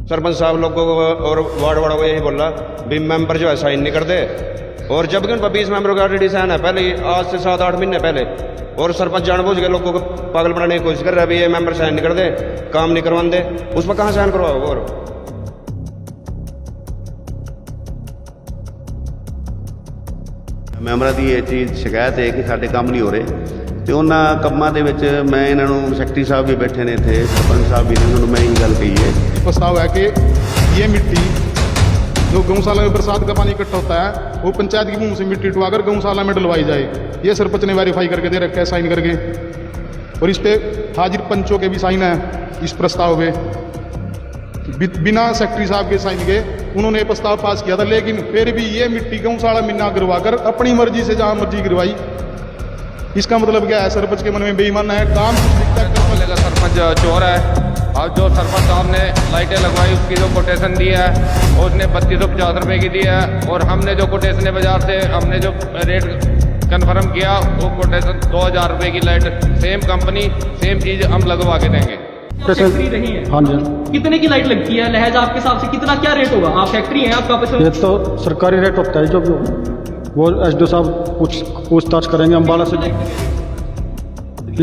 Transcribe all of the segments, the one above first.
सरपंच साहब लोगों को और वार्ड वालों को यही बोला भी मेंबर जो है साइन नहीं करते, और जबकि उन पर 20 मेंबरों का ऑलरेडी साइन है पहले ही, आज से 7-8 महीने पहले। और सरपंच जानबूझ के लोगों को पागल बनाने की कोशिश कर रहा है, अभी ये मेंबर साइन नहीं करते, काम नहीं करवाते, उस पर कहाँ साइन करवाओगे? और ਮੈਂਬਰਾਂ ਦੀ ਇਹ ਚੀਜ਼ ਸ਼ਿਕਾਇਤ ਹੈ ਕਿ ਸਾਡੇ ਕੰਮ ਨਹੀਂ ਹੋ ਰਹੇ, ਤੇ ਉਹਨਾਂ ਕੰਮਾਂ ਦੇ ਵਿੱਚ ਮੈਂ ਇਹਨਾਂ ਨੂੰ ਸੈਕਟਰੀ ਸਾਹਿਬ ਵੀ ਬੈਠੇ ਨੇ ਇੱਥੇ, ਸਰਪੰਚ ਸਾਹਿਬ ਵੀ ਨੇ, ਉਹਨਾਂ ਨੂੰ ਮੈਂ ਇਹ ਗੱਲ ਕਹੀ है। प्रस्ताव है कि ये मिट्टी जो गौशाला में बरसात का पानी इकट्ठा होता है वो पंचायत की मुंह से मिट्टी उठवाकर गौशाला में डलवाई जाए। ये सरपंच ने वेरीफाई करके दे रखा है साइन करके, और इस पे हाजिर पंचों के भी साइन है इस प्रस्ताव पे, बिना सेक्रेटरी साहब के साइन के उन्होंने ये प्रस्ताव पास किया था। लेकिन फिर भी ये मिट्टी गौशाला में ना गिरवाकर अपनी मर्जी से जहाँ मर्जी गिरवाई। इसका मतलब क्या है? सरपंच के मन में बेईमान है, काम बोलेगा सरपंच चोर है। और जो सरपंच साहब ने लाइटें लगवाई उसकी जो कोटेशन दी है उसने 3250 रुपये की दी है, और हमने जो कोटेशन बाजार से हमने जो रेट कन्फर्म किया वो कोटेशन 2000 रुपये की लाइट, सेम कंपनी सेम चीज़ हम लगवा के देंगे। फैक्ट्री रही है, हाँ जी। कितने की लाइट लगती है? लहजा आपके हिसाब से कितना क्या रेट होगा? आप फैक्ट्री हैं, आपका ये तो सरकारी रेट होता है, जो वो एसडीओ साहब पूछताछ करेंगे। अम्बाला से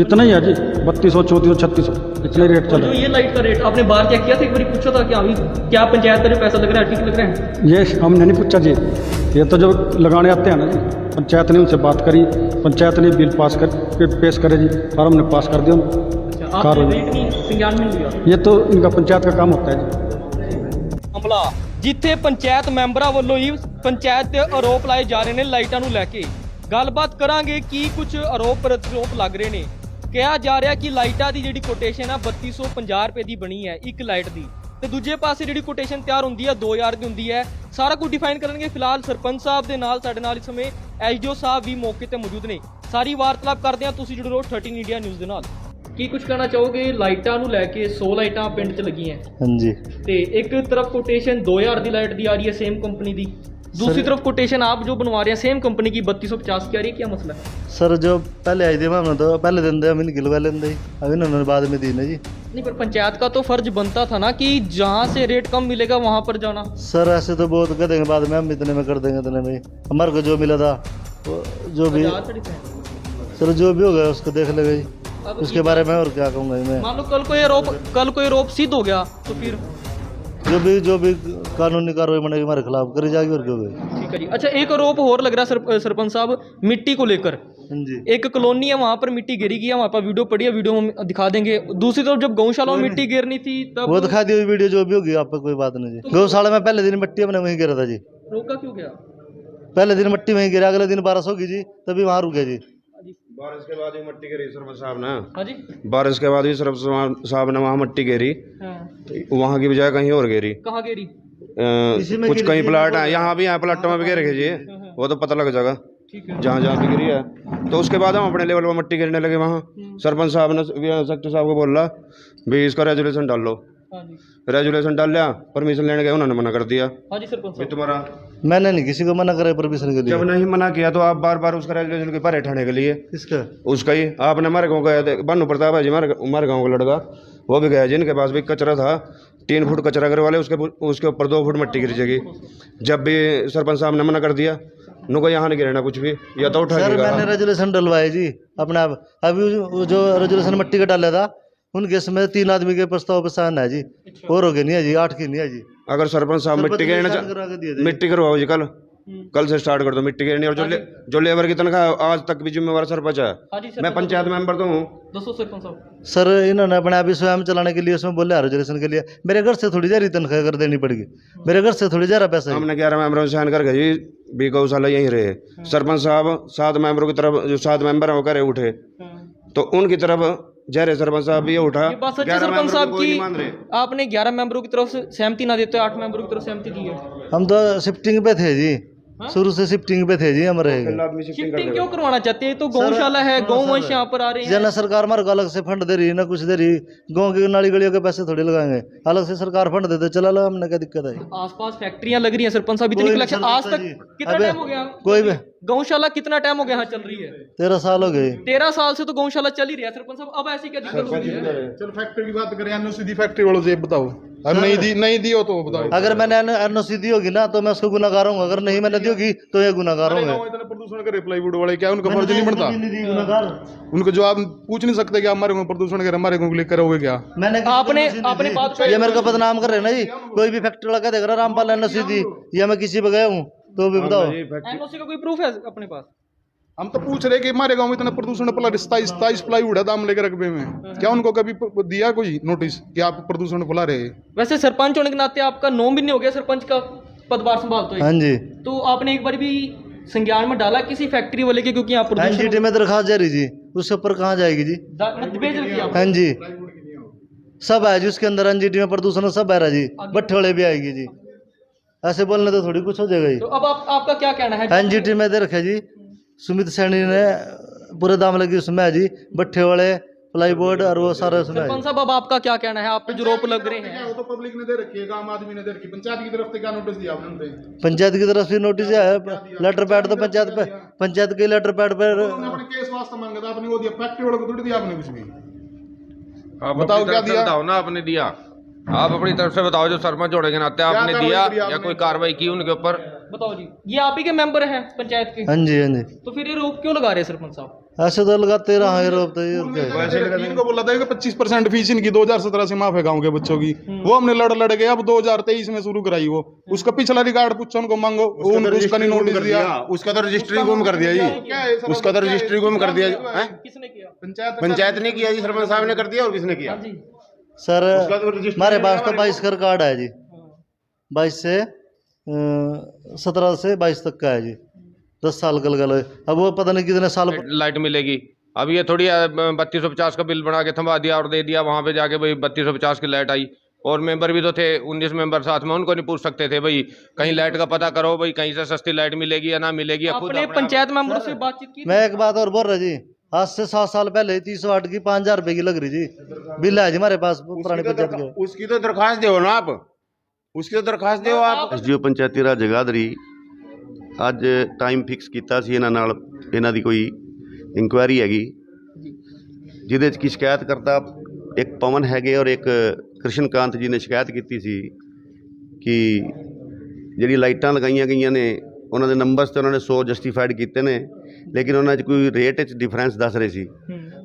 इतना ही है जी, 3200, 3400, 3600 इतने रेट चल जो रहे ये लाइट का रेट आपने बाहर चेक किया था? एक बार पूछा था क्या अभी क्या पंचायत का जो पैसा लग रहा है ठीक लग रहा है? ये हमने नहीं पूछा जी, ये तो जो लगाने आते हैं ना जी, पंचायत ने उनसे बात करी, पंचायत ने बिल पास कर पेश करे जी, और हमने पास कर दिया। आपने रेट नहीं संज्ञान में लिया? ये तो इनका पंचायत का काम होता है जी। ਮਾਮਲਾ ਜਿੱਥੇ ਪੰਚਾਇਤ ਮੈਂਬਰਾਂ ਵੱਲੋਂ ਹੀ ਪੰਚਾਇਤ ਤੇ ਆਰੋਪ ਲਾਏ ਜਾ ਰਹੇ ਨੇ ਲਾਈਟਾਂ ਨੂੰ ਲੈ ਕੇ। ਗੱਲਬਾਤ ਕਰਾਂਗੇ ਕੀ ਕੁਝ ਆਰੋਪ ਪ੍ਰਤੀਆਰੋਪ ਲੱਗ ਰਹੇ ਨੇ। ਕਿਹਾ ਜਾ ਰਿਹਾ ਕਿ ਲਾਈਟਾਂ ਦੀ ਜਿਹੜੀ ਕੋਟੇਸ਼ਨ ਆ 3250 ਰੁਪਏ ਦੀ ਬਣੀ ਹੈ ਇੱਕ ਲਾਈਟ ਦੀ, ਤੇ ਦੂਜੇ ਪਾਸੇ ਜਿਹੜੀ ਕੋਟੇਸ਼ਨ ਤਿਆਰ ਹੁੰਦੀ ਹੈ 2000 ਦੀ ਹੁੰਦੀ ਹੈ। ਸਾਰਾ ਕੁਝ ਡਿਫਾਈਨ ਕਰਨਗੇ। ਫਿਲਹਾਲ ਸਰਪੰਚ ਸਾਹਿਬ ਦੇ ਨਾਲ ਸਾਡੇ ਨਾਲ ਇਸ ਸਮੇਂ ਐਸਡੀਓ ਸਾਹਿਬ ਵੀ ਮੌਕੇ ਤੇ ਮੌਜੂਦ ਨੇ। ਸਾਰੀ ਵਾਰਤਾਲਾਪ ਕਰਦੇ ਹਾਂ। ਤੁਸੀਂ ਜੁੜੇ ਰਹੋ 13 ਇੰਡੀਆ ਨਿਊਜ਼ ਦੇ ਨਾਲ। ਕੀ ਕੁਝ ਕਹਿਣਾ ਚਾਹੋਗੇ ਲਾਈਟਾਂ ਨੂੰ ਲੈ ਕੇ? 100 ਲਾਈਟਾਂ ਪਿੰਡ 'ਚ ਲੱਗੀਆਂ ਹਾਂਜੀ, ਤੇ ਇੱਕ ਤਰਫ ਕੋਟੇਸ਼ਨ 2000 ਦੀ ਲਾइट दी आ रही है सेम कंपनी दी, दूसरी तरफ कोटेशन आप जो बनवा रहे हैं सेम कंपनी की 3250 की आ रही है। क्या मसला है? सर जो पहले आई थी हमने तो पहले दिन हम निकलवा लेंगे, अभी उन्होंने बाद में दी ना जी। नहीं, पर पंचायत का तो फर्ज बनता था ना कि जहाँ से रेट कम मिलेगा वहाँ पर जाना। सर ऐसे तो बहुत कर देंगे, बाद में हम इतने में कर देंगे, इतने में हमारे को जो मिला था वो जो भी सर जो भी होगा उसको देख लेगा जी, उसके बारे में और क्या कहूँगा मैं। मान लो कल कोई आरोप सिद्ध हो गया तो फिर जो भी कानूनी कार्रवाई बनेगी हमारे खिलाफ करी जाएगी, और क्यों गई। ठीक है जी। अच्छा, एक आरोप और लग रहा है सरपंच साहब मिट्टी को लेकर। जी, एक कॉलोनी है वहाँ पर मिट्टी गिरी गई है, वहाँ पर वीडियो पड़ी है, वीडियो हम दिखा देंगे। दूसरी तरफ जब गौशाला में मिट्टी गिरनी थी तब वो दिखा दी हुई वीडियो जो भी होगी, आपको कोई बात नहीं जी। गौशाला में पहले दिन मिट्टी हमने वहीं गिरा था जी, रोका क्यों गया? पहले दिन मिट्टी वहीं गिरा, अगले दिन बारिश होगी जी तभी वहाँ रुके जी। बारिश के बाद ही मट्टी गिरी सरपंच साहब ने। हाँ जी, बारिश के बाद ही सरपंच साहब ने वहाँ मट्टी गिरी, हाँ। वहाँ की बजाय कहीं और गिरी। कहाँ गिरी? कुछ कहीं प्लाट है, यहाँ भी है, प्लाटों में भी गिर गई, वो तो पता लग जाएगा जहाँ जहाँ भी गिरी है। तो उसके बाद हम अपने लेवल पर मट्टी गिरने लगे वहाँ। सरपंच साहब ने सेक्रेटरी साहब को बोला भी इसका रेजुलेशन डाल लो। रेजुलेशन डाल लिया, परमिशन लेने गए, उन्होंने मना कर दिया। हाँ जी सरपंच साहब, तुम्हारा मैंने नहीं किसी को मना करा परमिशन के लिए। जब नहीं मना किया तो आप बार बार उसका रेजुलेशन के पारे ठाने के लिए किसका? उसका ही। आपने हमारे गाँव गए, भानु प्रताप है जी हमारे गाँव का लड़का, वो भी गया जिनके पास भी कचरा था, 3 फुट कचरा घर वाले, उसके ऊपर 2 फुट मिट्टी गिर जाएगी। जब भी सरपंच साहब ने मना कर दिया, नुको यहाँ नहीं गिरना कुछ भी, या तो उठा। सर मैंने रेजुलेशन डलवाया जी अपने आप। अभी जो रेजुलेशन मिट्टी का डाला था उनके समय 3 आदमी के प्रस्ताव पर साइन है जी, और हो गए नहीं है जी, 8 की नहीं है जी। अगर सरपंच साहब मिट्टी गिरना मिट्टी करवाओ जी, कल से स्टार्ट कर दो मिट्टी गिरनी। और जो लेबर की तनख्वाह आज तक भी जिम्मेवार सरपंच है, मैं पंचायत मेंबर तो हूँ। सरपंच साहब, सर इन्होंने अपने आप ही स्वयं चलाने के लिए उसमें बोले रेजुलेशन के लिए, मेरे घर से थोड़ी जा रही तनख्वाह कर देनी पड़ेगी, मेरे घर से थोड़ी जा रहा पैसा। हमने 11 मेंबरों से साइन करके जी भी गौशाला यहीं रहे। सरपंच साहब 7 मेंबरों की तरफ, जो 7 मेंबर हैं वो करे उठे, तो उनकी तरफ जा रहे सरपंच साहब भी उठा। ये बात सच है सरपंच साहब की, आपने 11 मेंबरों की तरफ से सहमति ना देते, 8 मेंबरों की तरफ सहमति दी है। हम तो शिफ्टिंग पे थे जी, शुरू से शिफ्टिंग पे थे जी हम रहेंगे। शिफ्टिंग क्यों करवाना चाहते हैं? तो गौशाला है, गौवंश यहाँ पर आ रहे हैं। जना सरकार हमारे को अलग से फंड दे रही है ना कुछ दे रही, गाँव की नाली गलियों के पैसे थोड़ी लगाएंगे, अलग से सरकार फंड देते चला लो, हमने क्या दिक्कत है? आसपास फैक्ट्रियां लग रही हैं सरपंच साहब, इतनी कलेक्शन आज तक कितना टाइम हो गया? गौशाला कितना टाइम हो गया यहाँ चल रही है? 13 साल हो गए। 13 साल से तो गौशाला चल ही रही है सरपंच साहब, अब ऐसी क्या दिक्कत हो रही है? चल फैक्ट्री की बात करें, एनओसी दी फैक्ट्री वालों से बताओ, और नहीं दी हो तो बताओ। अगर मैंने एनओसी दी होगी ना तो मैं उसको गुनाहगार हूँ, अगर नहीं मैंने दी होगी तो ये गुनाहगार होंगे। इतना प्रदूषण करे प्लाईवुड वाले, क्या उनका फर्ज नहीं बनता? उनको जो आप पूछ नहीं सकते कि हमारे को प्रदूषण करे, हमारे को लेकर करोगे क्या? मैंने आपने बात ये मेरे को बदनाम कर रहे हैं ना जी। कोई भी फैक्ट्री वाला देख रहा रामपाल एनओसी दी, या मैं किसी पे गया हूँ तो भी बताओ। एनओसी का कोई प्रूफ है अपने पास? हम तो पूछ रहे कि हमारे गांव में इतना प्रदूषण, 27 प्लाईवुड है दाम लेकर रकबे में, क्या उनको कभी दिया कोई नोटिस कि आप प्रदूषण फैला रहे हैं? वैसे सरपंच होने के नाते आपका 9 महीने हो गया सरपंच का पदभार संभालते हुए। हाँ जी। तो आपने एक बार भी संज्ञान में डाला किसी फैक्ट्री वाले के, क्योंकि आप एनजीटी में दरखास्त जारी जी, उसके ऊपर कहाँ जाएगी जी? भेज रखी आप? हाँ जी, सब है जी उसके अंदर, एनजीटी में प्रदूषण सब है रहा जी, भट्ठे वाले भी आएगी जी। ऐसे बोलने तो थोड़ी कुछ हो जाएगा जी। तो अब आपका क्या कहना है? एनजीटी में दे रखे जी, सुमित सैनी ने पूरे दाम लगी उसमें है जी, भट्ठे वाले, प्लाईबोर्ड और वो सारा उसमें है सरपंच जी। साहब अब आपका क्या कहना है? आप पे जो रोप लग रहे हैं, वो तो पब्लिक ने दे रखी है, आम आदमी ने दे रखी, पंचायत की तरफ से क्या नोटिस दिया आपने उनपे? पंचायत की तरफ से नोटिस है, लेटर पैड तो पंचायत के लेटर पैड पर उन्होंने अपने केस वास्ते मांगा था, आपने वो दिया, फैक्ट्री वालों को थोड़ी दिया आपने कुछ भी। आप बताओ अपनी क्या तरफ से दिया? बताओ ना, आपने दिया, आप अपनी तरफ से बताओ, जो सरपंच होने के नाते आपने कार्रवाई दिया करी या आपने? कोई कार्रवाई की उनके ऊपर? बताओ जी। ये आप ही के मेंबर हैं पंचायत के, हाँ जी हाँ जी। तो फिर ये रोप क्यों लगा रहे हैं सरपंच साहब? ऐसे तो लगाते रहा है रोप, तो ये और क्या है? इनको बोला था कि 25% फीस इनकी 2017 से माफ है गांव के बच्चों की, वो हमने लड़ के अब 2023 में शुरू कराई। वो उसका पिछला रिकॉर्ड पूछो उनको, मांगो, उसका नहीं नोटिस दिया, उसका तो रजिस्ट्री गुम कर दिया जी, उसका तो रजिस्ट्री गुम कर दिया। किसने किया? पंचायत ने किया जी, सरपंच साहब ने कर दिया, और किसने किया? सर हमारे पास तो 22 का कार्ड है जी, 22 से 17 से 22 तक का है जी, 10 साल का लगा लो। अब वो पता नहीं कितने साल लाइट मिलेगी। अब ये थोड़ी 3250 का बिल बना के थमा दिया और दे दिया, वहां पे जाके भाई 3250 की लाइट आई, और मेंबर भी तो थे 19 मेंबर साथ में, उनको नहीं पूछ सकते थे भाई कहीं लाइट का पता करो, भाई कहीं से सस्ती लाइट मिलेगी या ना मिलेगी? आपने पंचायत मेंबर से बातचीत की? मैं एक बात और बोल रहा जी, आज से 7 साल पहले 300 वाट की 5000 रुपए की लग रही जी, बिल है जी हमारे पास पुरानी पंचायत के। उसकी तो दरखास्त दो ना आप, उसकी तो दरखास्त दो आप। ਐਸਡੀਓ ਪੰਚਾਇਤੀ ਰਾਜ ਜਗਾਦਰੀ ਅੱਜ ਟਾਈਮ ਫਿਕਸ ਕੀਤਾ ਸੀ ਇਹਨਾਂ ਨਾਲ, ਇਹਨਾਂ ਦੀ ਕੋਈ ਇਨਕੁਆਇਰੀ ਹੈਗੀ ਜਿਹਦੇ 'ਚ ਕੀ ਸ਼ਿਕਾਇਤਕਰਤਾ ਇੱਕ ਪਵਨ ਹੈਗੇ ਔਰ ਇੱਕ ਕ੍ਰਿਸ਼ਨਕਾਂਤ ਜੀ ਨੇ ਸ਼ਿਕਾਇਤ ਕੀਤੀ ਸੀ ਕਿ ਜਿਹੜੀ ਲਾਈਟਾਂ ਲਗਾਈਆਂ ਗਈਆਂ ਨੇ ਉਹਨਾਂ ਦੇ ਨੰਬਰਸ ਤੇ ਉਹਨਾਂ ਨੇ 100 ਜਸਟੀਫਾਈਡ ਕੀਤੇ ਨੇ, ਲੇਕਿਨ ਉਹਨਾਂ 'ਚ ਕੋਈ ਰੇਟ 'ਚ ਡਿਫਰੈਂਸ ਦੱਸ ਰਹੇ ਸੀ,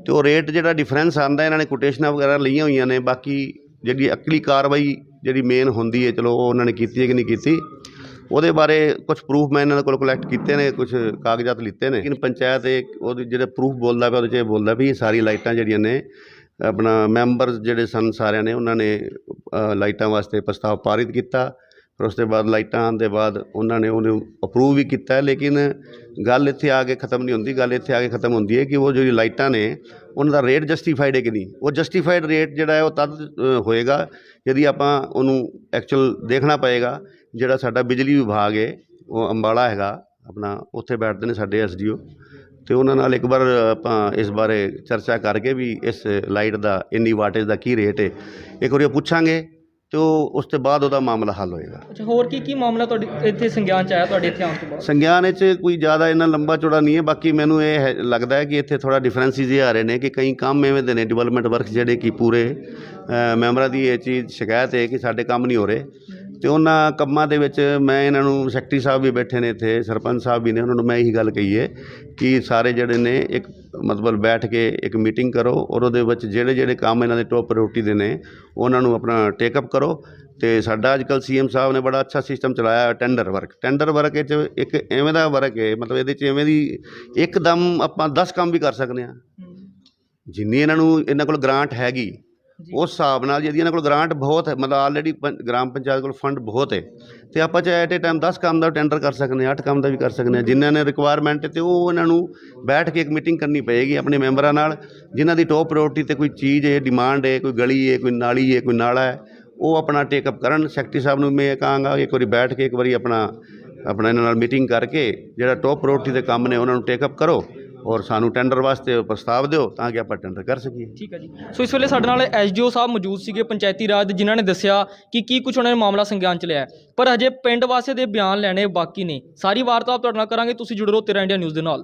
ਤੇ ਉਹ ਰੇਟ ਜਿਹੜਾ ਡਿਫਰੈਂਸ ਆਉਂਦਾ ਇਹਨਾਂ ਨੇ ਕੋਟੇਸ਼ਨਾਂ ਵਗੈਰਾ ਲਈਆਂ ਹੋਈਆਂ ਨੇ। ਬਾਕੀ ਜਿਹੜੀ ਅਗਲੀ ਕਾਰਵਾਈ ਜਿਹੜੀ ਮੇਨ ਹੁੰਦੀ ਹੈ, ਚਲੋ ਉਹ ਉਹਨਾਂ ਨੇ ਕੀਤੀ ਹੈ ਕਿ ਨਹੀਂ ਕੀਤੀ, ਉਹਦੇ ਬਾਰੇ ਕੁਝ ਪ੍ਰੂਫ ਮੈਂ ਇਹਨਾਂ ਕੋਲ ਕਲੈਕਟ ਕੀਤੇ ਨੇ, ਕੁਝ ਕਾਗਜ਼ਾਤ ਲਿੱਤੇ ਨੇ। ਲੇਕਿਨ ਪੰਚਾਇਤ ਉਹਦੇ ਜਿਹੜੇ ਪ੍ਰੂਫ ਬੋਲਦਾ ਪਿਆ ਉਹਦੇ 'ਚ ਇਹ ਬੋਲਦਾ ਵੀ ਇਹ ਸਾਰੀ ਲਾਈਟਾਂ ਜਿਹੜੀਆਂ ਨੇ ਆਪਣਾ ਮੈਂਬਰਸ ਜਿਹੜੇ ਸਨ ਸਾਰਿਆਂ ਨੇ ਉਹਨਾਂ ਨੇ ਲਾਈਟਾਂ ਵਾਸਤੇ ਪ੍ਰਸਤਾਵ ਪਾਰਿਤ ਕੀਤਾ, ਫਿਰ ਉਸ ਤੋਂ ਬਾਅਦ ਲਾਈਟਾਂ ਆਉਣ ਦੇ ਬਾਅਦ ਉਹਨਾਂ ਨੇ ਉਹਨੂੰ ਅਪਰੂਵ ਵੀ ਕੀਤਾ। ਲੇਕਿਨ ਗੱਲ ਇੱਥੇ ਆ ਕੇ ਖਤਮ ਨਹੀਂ ਹੁੰਦੀ, ਗੱਲ ਇੱਥੇ ਆ ਕੇ ਖਤਮ ਹੁੰਦੀ ਹੈ ਕਿ ਉਹ ਜਿਹੜੀ ਲਾਈਟਾਂ ਨੇ ਉਹਨਾਂ ਦਾ ਰੇਟ ਜਸਟੀਫਾਈਡ ਹੈ ਕਿ ਨਹੀਂ। ਉਹ ਜਸਟੀਫਾਈਡ ਰੇਟ ਜਿਹੜਾ ਹੈ ਉਹ ਤਦ ਹੋਏਗਾ ਜਦੀ ਆਪਾਂ ਉਹਨੂੰ ਐਕਚੁਅਲ ਦੇਖਣਾ ਪਏਗਾ। ਜਿਹੜਾ ਸਾਡਾ ਬਿਜਲੀ ਵਿਭਾਗ ਹੈ ਉਹ ਅੰਬਾਲਾ ਹੈਗਾ ਆਪਣਾ, ਉੱਥੇ ਬੈਠਦੇ ਨੇ ਸਾਡੇ ਐਸਡੀਓ, ਅਤੇ ਉਹਨਾਂ ਨਾਲ ਇੱਕ ਵਾਰ ਆਪਾਂ ਇਸ ਬਾਰੇ ਚਰਚਾ ਕਰਕੇ ਵੀ ਇਸ ਲਾਈਟ ਦਾ ਇੰਨੀ ਵਾਟੇਜ ਦਾ ਕੀ ਰੇਟ ਹੈ ਇੱਕ ਵਾਰੀ ਪੁੱਛਾਂਗੇ, ਅਤੇ ਉਸ ਤੋਂ ਬਾਅਦ ਉਹਦਾ ਮਾਮਲਾ ਹੱਲ ਹੋਏਗਾ। ਅੱਛਾ, ਹੋਰ ਕੀ ਮਾਮਲਾ ਤੁਹਾਡੇ ਇੱਥੇ ਸੰਗਿਆਨ ਚ ਆਇਆ ਤੁਹਾਡੇ ਇੱਥੇ ਆਉਣ ਤੋਂ ਬਾਅਦ? ਸੰਗਿਆਨ 'ਚ ਕੋਈ ਜ਼ਿਆਦਾ ਇੰਨਾ ਲੰਬਾ ਚੌੜਾ ਨਹੀਂ ਹੈ। ਬਾਕੀ ਮੈਨੂੰ ਇਹ ਲੱਗਦਾ ਹੈ ਕਿ ਇੱਥੇ ਥੋੜ੍ਹਾ ਡਿਫਰੈਂਸਿਸ ਇਹ ਆ ਰਹੇ ਨੇ ਕਿ ਕਈ ਕੰਮ ਐਵੇਂ ਦੇ ਨੇ ਡਿਵੈਲਪਮੈਂਟ ਵਰਕ ਜਿਹੜੇ ਕਿ ਪੂਰੇ ਮੈਂਬਰਾਂ ਦੀ ਇਹ ਚੀਜ਼ ਸ਼ਿਕਾਇਤ ਹੈ ਕਿ ਸਾਡੇ ਕੰਮ ਨਹੀਂ ਹੋ ਰਹੇ, ਅਤੇ ਉਹਨਾਂ ਕੰਮਾਂ ਦੇ ਵਿੱਚ ਮੈਂ ਇਹਨਾਂ ਨੂੰ ਸੈਕਟਰੀ ਸਾਹਿਬ ਵੀ ਬੈਠੇ ਨੇ ਇੱਥੇ, ਸਰਪੰਚ ਸਾਹਿਬ ਵੀ ਨੇ, ਉਹਨਾਂ ਨੂੰ ਮੈਂ ਇਹੀ ਗੱਲ ਕਹੀ ਹੈ ਕਿ ਸਾਰੇ ਜਿਹੜੇ ਨੇ ਇੱਕ ਮਤਲਬ ਬੈਠ ਕੇ ਇੱਕ ਮੀਟਿੰਗ ਕਰੋ ਔਰ ਉਹਦੇ ਵਿੱਚ ਜਿਹੜੇ ਕੰਮ ਇਹਨਾਂ ਦੇ ਟੋਪ ਪ੍ਰਾਇਓਰਟੀ ਦੇ ਨੇ ਉਹਨਾਂ ਨੂੰ ਆਪਣਾ ਟੇਕਅਪ ਕਰੋ। ਅਤੇ ਸਾਡਾ ਅੱਜ ਕੱਲ੍ਹ CM ਸਾਹਿਬ ਨੇ ਬੜਾ ਅੱਛਾ ਸਿਸਟਮ ਚਲਾਇਆ ਟੈਂਡਰ ਵਰਕ 'ਚ ਇੱਕ ਐਵੇਂ ਦਾ ਵਰਕ ਹੈ, ਮਤਲਬ ਇਹਦੇ 'ਚ ਐਵੇਂ ਦੀ ਇੱਕਦਮ ਆਪਾਂ 10 ਕੰਮ ਵੀ ਕਰ ਸਕਦੇ ਹਾਂ ਜਿੰਨੀ ਇਹਨਾਂ ਕੋਲ ਗ੍ਰਾਂਟ ਹੈਗੀ ਉਸ ਹਿਸਾਬ ਨਾਲ। ਜਿਹਦੀ ਇਹਨਾਂ ਕੋਲ ਗ੍ਰਾਂਟ ਬਹੁਤ ਹੈ, ਮਤਲਬ ਆਲਰੇਡੀ ਗ੍ਰਾਮ ਪੰਚਾਇਤ ਕੋਲ ਫੰਡ ਬਹੁਤ ਹੈ, ਅਤੇ ਆਪਾਂ ਚਾਹੇ ਐਟ ਏ ਟਾਈਮ 10 ਕੰਮ ਦਾ ਟੈਂਡਰ ਕਰ ਸਕਦੇ ਹਾਂ, 8 ਕੰਮ ਦਾ ਵੀ ਕਰ ਸਕਦੇ ਹਾਂ ਜਿਨ੍ਹਾਂ ਨੇ ਰਿਕੁਆਇਰਮੈਂਟ, ਅਤੇ ਉਹ ਇਹਨਾਂ ਨੂੰ ਬੈਠ ਕੇ ਇੱਕ ਮੀਟਿੰਗ ਕਰਨੀ ਪਏਗੀ ਆਪਣੇ ਮੈਂਬਰਾਂ ਨਾਲ ਜਿਨ੍ਹਾਂ ਦੀ ਟੋਪ ਪ੍ਰਾਇਓਰਟੀ 'ਤੇ ਕੋਈ ਚੀਜ਼ ਹੈ, ਡਿਮਾਂਡ ਹੈ, ਕੋਈ ਗਲੀ ਹੈ, ਕੋਈ ਨਾਲੀ ਹੈ, ਕੋਈ ਨਾਲਾ ਹੈ, ਉਹ ਆਪਣਾ ਟੇਕਅਪ ਕਰਨ। ਸੈਕਟਰੀ ਸਾਹਿਬ ਨੂੰ ਮੈਂ ਕਹਾਂਗਾ ਇੱਕ ਵਾਰੀ ਬੈਠ ਕੇ ਇੱਕ ਵਾਰੀ ਆਪਣਾ ਇਹਨਾਂ ਨਾਲ ਮੀਟਿੰਗ ਕਰਕੇ ਜਿਹੜਾ ਟੋਪ ਪ੍ਰਾਇਓਰਟੀ ਦੇ ਕੰਮ ਨੇ ਉਹਨਾਂ ਨੂੰ ਟੇਕਅਪ ਕਰੋ, ਔਰ ਸਾਨੂੰ ਟੈਂਡਰ ਵਾਸਤੇ ਪ੍ਰਸਤਾਵ ਦਿਓ ਤਾਂ ਕਿ ਆਪਾਂ ਟੈਂਡਰ ਕਰ ਸਕੀਏ। ਠੀਕ ਹੈ ਜੀ। ਸੋ ਇਸ ਵੇਲੇ ਸਾਡੇ ਨਾਲ ਐਸਡੀਓ ਸਾਹਿਬ ਮੌਜੂਦ ਸੀਗੇ ਪੰਚਾਇਤੀ ਰਾਜ ਦੇ, ਜਿਨ੍ਹਾਂ ਨੇ ਦੱਸਿਆ ਕਿ ਕੀ ਕੁਝ ਉਹਨਾਂ ਨੇ ਮਾਮਲਾ ਸੰਗਿਆਨ ਚ ਲਿਆ ਹੈ, ਪਰ ਹਜੇ ਪਿੰਡ ਵਾਸੀਆਂ ਦੇ ਬਿਆਨ ਲੈਣੇ ਬਾਕੀ ਨੇ। ਸਾਰੀ ਵਾਰਤਾ ਤੁਹਾਡੇ ਨਾਲ ਕਰਾਂਗੇ, ਤੁਸੀਂ ਜੁੜੇ ਰਹੋ 13 ਇੰਡੀਆ ਨਿਊਜ਼ ਦੇ ਨਾਲ।